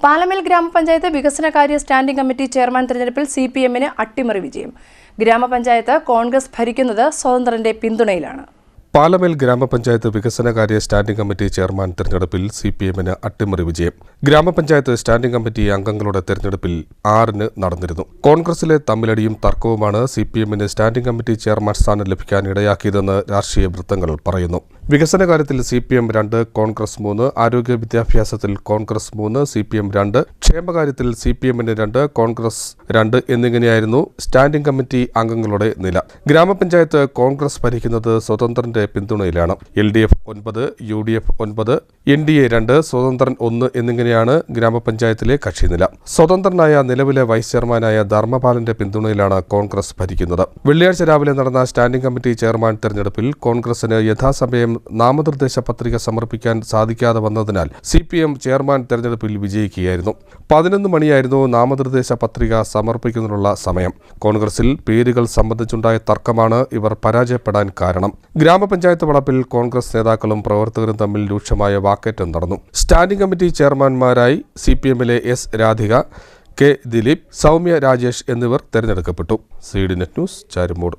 പാലമേൽ ഗ്രാമപഞ്ചായത്ത് വികസനകാര്യ standing committee chairman തെരഞ്ഞെടുപ്പിൽ സിപിഎമ്മിന് അട്ടിമറി വിജയം. ഗ്രാമപഞ്ചായത്ത് കോൺഗ്രസ് ഭരിക്കുന്നത് സ്വതന്ത്രന്റെ പിന്തുണയിലാണ്. പാലമേൽ ഗ്രാമപഞ്ചായത്ത് വികസനകാര്യ സ്റ്റാൻഡിംഗ് കമ്മിറ്റി ചെയർമാൻ തെരഞ്ഞെടുപ്പിൽ സിപിഎമ്മിന് അട്ടിമറി വിജയം. ഗ്രാമപഞ്ചായത്ത് സ്റ്റാൻഡിംഗ് കമ്മിറ്റി അംഗങ്ങളുടെ തെരഞ്ഞെടുപ്പിൽ 6-ന് നടന്നിരുന്നു. കോൺഗ്രസിലെ തമ്മിലടിയും തർക്കവുമാണ് സിപിഎമ്മിന് സ്റ്റാൻഡിംഗ് കമ്മിറ്റി ചെയർമാൻ സ്ഥാനം ലഭിക്കാൻ ഇടയാക്കിയതെന്ന് രാഷ്ട്രീയ വൃത്തങ്ങൾ പറയുന്നു. വികസനകാര്യത്തിൽ സിപിഎം 2, കോൺഗ്രസ് 3, ആരോഗ്യ വിദ്യാഭ്യാസത്തിൽ കോൺഗ്രസ് 3, സിപിഎം 2, ക്ഷേമകാര്യത്തിൽ സിപിഎമ്മിന് 2, കോൺഗ്രസ് 2 എന്നിങ്ങനെയായിരുന്നു സ്റ്റാൻഡിംഗ് കമ്മിറ്റി അംഗങ്ങളുടെ നില. ഗ്രാമപഞ്ചായത്ത് കോൺഗ്രസ് ഭരിക്കുന്നത് സ്വതന്ത്രന്റെ പിന്തുണയിലാണ്. LDF 9, UDF 9, NDA 2, സ്വതന്ത്രൻ 1 എന്നിങ്ങനെയാണ് ഗ്രാമപഞ്ചായത്തിലെ കക്ഷിനില. സ്വതന്ത്രനായ നിലവിലെ വൈസ് ചെയർമാനായ ധർമ്മപാലന്റെ പിന്തുണയിലാണ് കോൺഗ്രസ് ഭരിക്കുന്നത്. വെള്ളിയാഴ്ച രാവിലെ നടന്ന സ്റ്റാൻഡിംഗ് കമ്മിറ്റി ചെയർമാൻ തെരഞ്ഞെടുപ്പിൽ കോൺഗ്രസിന് യഥാസമയം നാമനിർദ്ദേശ പത്രിക സമർപ്പിക്കാൻ സാധിക്കാതെ വന്നതിനാൽ സിപിഎം ചെയർമാൻ തെരഞ്ഞെടുപ്പിൽ വിജയിക്കുകയായിരുന്നു. 11 മണിയായിരുന്നു നാമനിർദ്ദേശ പത്രിക സമർപ്പിക്കുന്നതിനുള്ള സമയം. കോൺഗ്രസിൽ പേരുകൾ സംബന്ധിച്ചുണ്ടായ തർക്കമാണ് ഇവർ പരാജയപ്പെടാൻ കാരണം. ഗ്രാമപഞ്ചായത്ത് വളപ്പിൽ കോൺഗ്രസ് നേതാക്കളും പ്രവർത്തകരും തമ്മിൽ രൂക്ഷമായ വാക്കേറ്റം നടന്നു. സ്റ്റാൻഡിംഗ് കമ്മിറ്റി ചെയർമാൻമാരായി സിപിഎമ്മിലെ S. രാധിക, K. ദിലീപ്, സൗമ്യ രാജേഷ് എന്നിവർ തെരഞ്ഞെടുക്കപ്പെട്ടു. CDNet news, Charummood.